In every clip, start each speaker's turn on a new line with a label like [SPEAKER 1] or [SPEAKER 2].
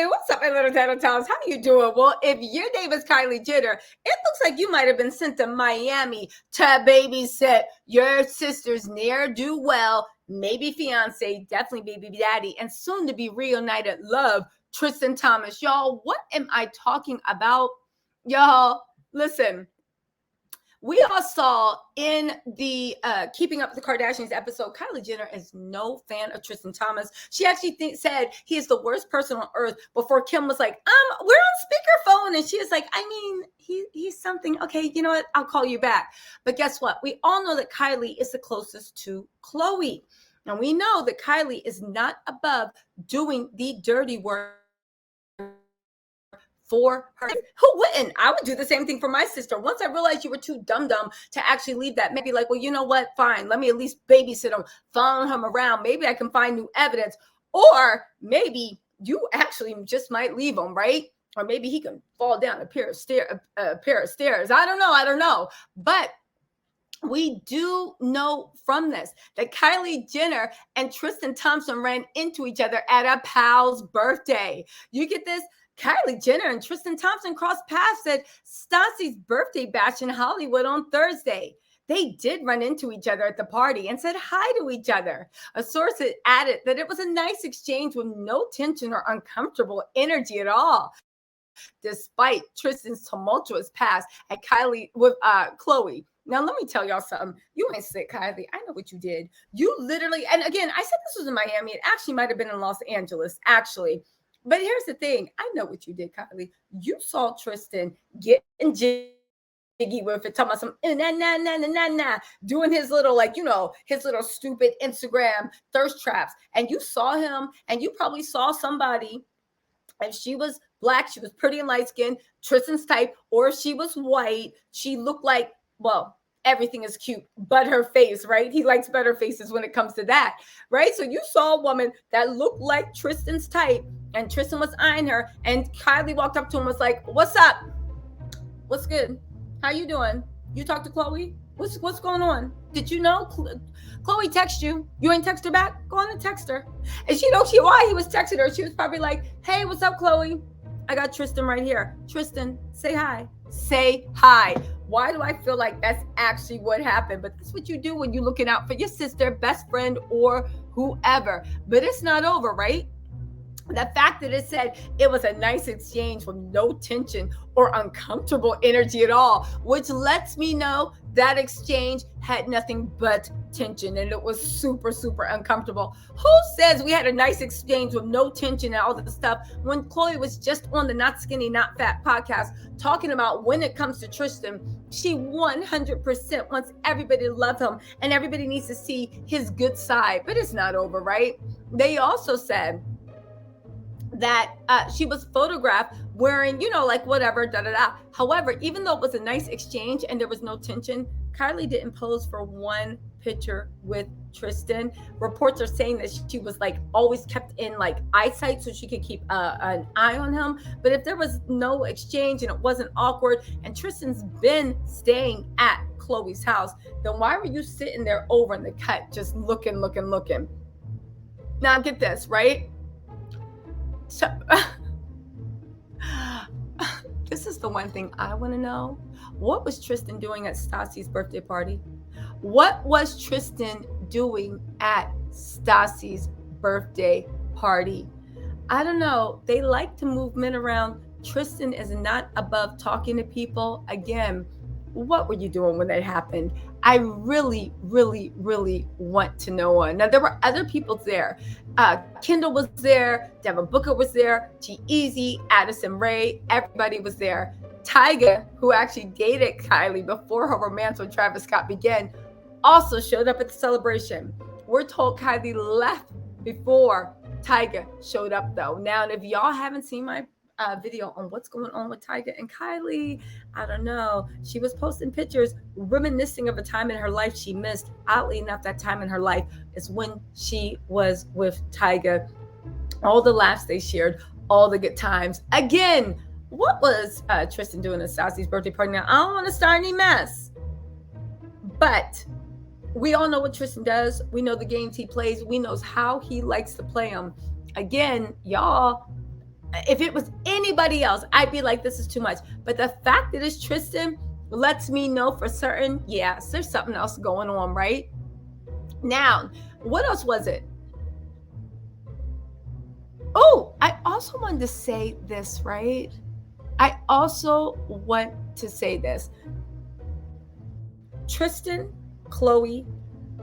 [SPEAKER 1] Hey, what's up, my little Tattletales? How you doing? Well, if your name is Kylie Jenner, it looks like you might have been sent to Miami to babysit your sister's ne'er-do-well, maybe fiance, definitely baby daddy, and soon to be reunited love, Tristan Thomas. Y'all, what am I talking about? Y'all, listen. We all saw in the Keeping Up with the Kardashians episode, Kylie Jenner is no fan of Tristan Thomas. She actually said he is the worst person on earth before Kim was like, we're on speakerphone. And she was like, I mean, he's something. Okay, you know what? I'll call you back. But guess what? We all know that Kylie is the closest to Khloé. And we know that Kylie is not above doing the dirty work for her. Who wouldn't? I would do the same thing for my sister. Once I realized you were too dumb to actually leave that, maybe like, well, you know what? Fine. Let me at least babysit him, follow him around. Maybe I can find new evidence. Or maybe you actually just might leave him, right? Or maybe he can fall down a pair of stairs. I don't know. But we do know from this that Kylie Jenner and Tristan Thompson ran into each other at a pal's birthday. You get this? Kylie Jenner and Tristan Thompson crossed paths at Stassie's birthday bash in Hollywood on Thursday. They did run into each other at the party and said hi to each other. A source added that it was a nice exchange with no tension or uncomfortable energy at all, despite Tristan's tumultuous past at Kylie with Khloé. Now, let me tell y'all something. You ain't sick, Kylie. I know what you did. You literally, and again, I said this was in Miami. It actually might have been in Los Angeles, actually. But here's the thing. I know what you did, Kylie. You saw Tristan getting jiggy with it, talking about some doing his little, like, you know, his little stupid Instagram thirst traps. And you saw him, and you probably saw somebody, if she was black, she was pretty and light-skinned, Tristan's type, or if she was white, she looked like, well, everything is cute but her face, right? He likes better faces when it comes to that, right? So you saw a woman that looked like Tristan's type, and Tristan was eyeing her, and Kylie walked up to him and was like, what's up? What's good? How you doing? You talked to Khloé? What's going on? Did you know Khloé text you? You ain't text her back? Go on and text her. And she knows why he was texting her. She was probably like, hey, what's up, Khloé? I got Tristan right here. Tristan, say hi. Say hi. Why do I feel like that's actually what happened? But that's what you do when you're looking out for your sister, best friend, or whoever. But it's not over, right? The fact that it said it was a nice exchange with no tension or uncomfortable energy at all, which lets me know that exchange had nothing but tension, and it was super, super uncomfortable. Who says we had a nice exchange with no tension and all this stuff when Khloé was just on the Not Skinny, Not Fat podcast talking about when it comes to Tristan, she 100% wants everybody to love him and everybody needs to see his good side. But it's not over, right? They also said that she was photographed wearing, you know, like whatever, However, even though it was a nice exchange and there was no tension, Kylie didn't pose for one picture with Tristan. Reports are saying that she was like always kept in like eyesight so she could keep an eye on him. But if there was no exchange and it wasn't awkward, and Tristan's been staying at Khloé's house, then why were you sitting there over in the cut just looking? Now get this, right? So this is the one thing I want to know. What was Tristan doing at Stassie's birthday party? What was Tristan doing at Stassie's birthday party? I don't know. They like to move men around. Tristan is not above talking to people. Again, what were you doing when that happened? I really, really, really want to know. Now, there were other people there. Kendall was there. Devin Booker was there. G-Eazy, Addison Rae, everybody was there. Tyga, who actually dated Kylie before her romance with Travis Scott began, also showed up at the celebration. We're told Kylie left before Tyga showed up, though. Now, if y'all haven't seen my video on what's going on with Tyga and Kylie, I don't know. She was posting pictures reminiscing of a time in her life she missed. Oddly enough, that time in her life is when she was with Tyga. All the laughs they shared, all the good times. Again, what was Tristan doing at Stassie's birthday party? Now, I don't want to start any mess, but we all know what Tristan does. We know the games he plays. We know how he likes to play them. Again, y'all, If it was anybody else, I'd be like, this is too much. But the fact that it's Tristan lets me know for certain, yes, there's something else going on, right? Now, what else was it? Oh, I also wanted to say this, right? I also want to say this. Tristan, Khloé,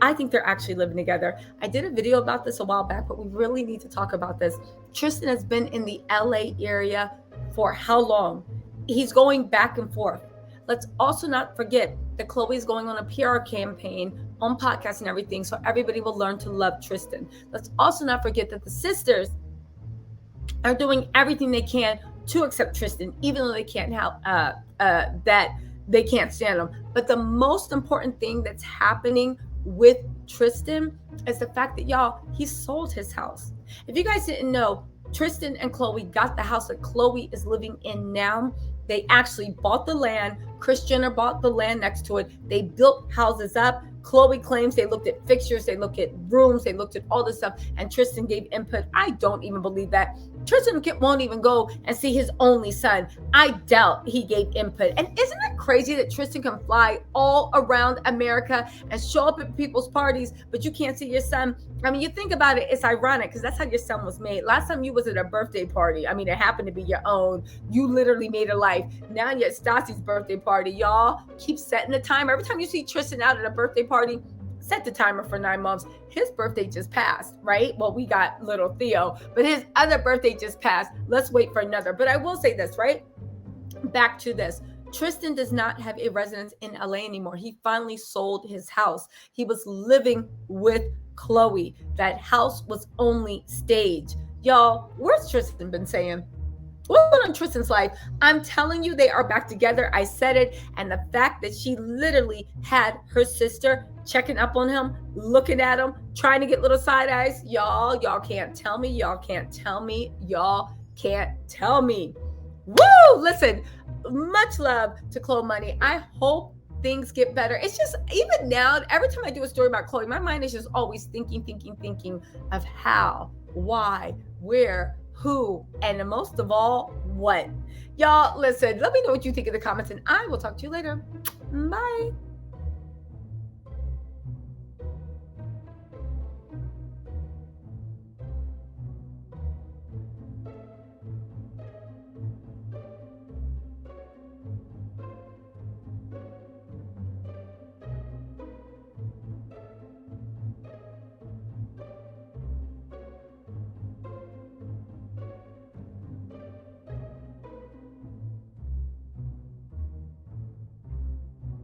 [SPEAKER 1] I think they're actually living together. I did a video about this a while back, but we really need to talk about this. Tristan has been in the LA area for how long? He's going back and forth. Let's also not forget that Khloé is going on a PR campaign on podcasts and everything, so everybody will learn to love Tristan. Let's also not forget that the sisters are doing everything they can to accept Tristan, even though they can't help that they can't stand him. But the most important thing that's happening with Tristan is the fact that, y'all, he sold his house. If you guys didn't know, Tristan and Khloé got the house that Khloé is living in now. They actually bought the land. Kris Jenner bought the land next to it. They built houses up. Khloé claims they looked at fixtures, they looked at rooms, they looked at all this stuff, and Tristan gave input. I don't even believe that. Tristan won't even go and see his only son. I doubt he gave input. And isn't it crazy that Tristan can fly all around America and show up at people's parties, but you can't see your son? I mean, you think about it, it's ironic because that's how your son was made. Last time you was at a birthday party, I mean, it happened to be your own. You literally made a life. Now you're at Stassie's birthday party. Y'all keep setting the timer. Every time you see Tristan out at a birthday party, set the timer for 9 months. His birthday just passed, right? Well, we got little Theo, but his other birthday just passed. Let's wait for another. But I will say this, right? Back to this. Tristan does not have a residence in LA anymore. He finally sold his house. He was living with Khloé. That house was only stage. Y'all, where's Tristan been saying? What's on Tristan's life? I'm telling you, they are back together. I said it. And the fact that she literally had her sister checking up on him, looking at him, trying to get little side eyes. Y'all can't tell me. Y'all can't tell me. Y'all can't tell me. Woo! Listen, much love to Khloé Money. I hope things get better. It's just, even now, every time I do a story about Khloé, my mind is just always thinking of how, why, where, who, and most of all, what. Y'all, listen, let me know what you think in the comments, and I will talk to you later. Bye.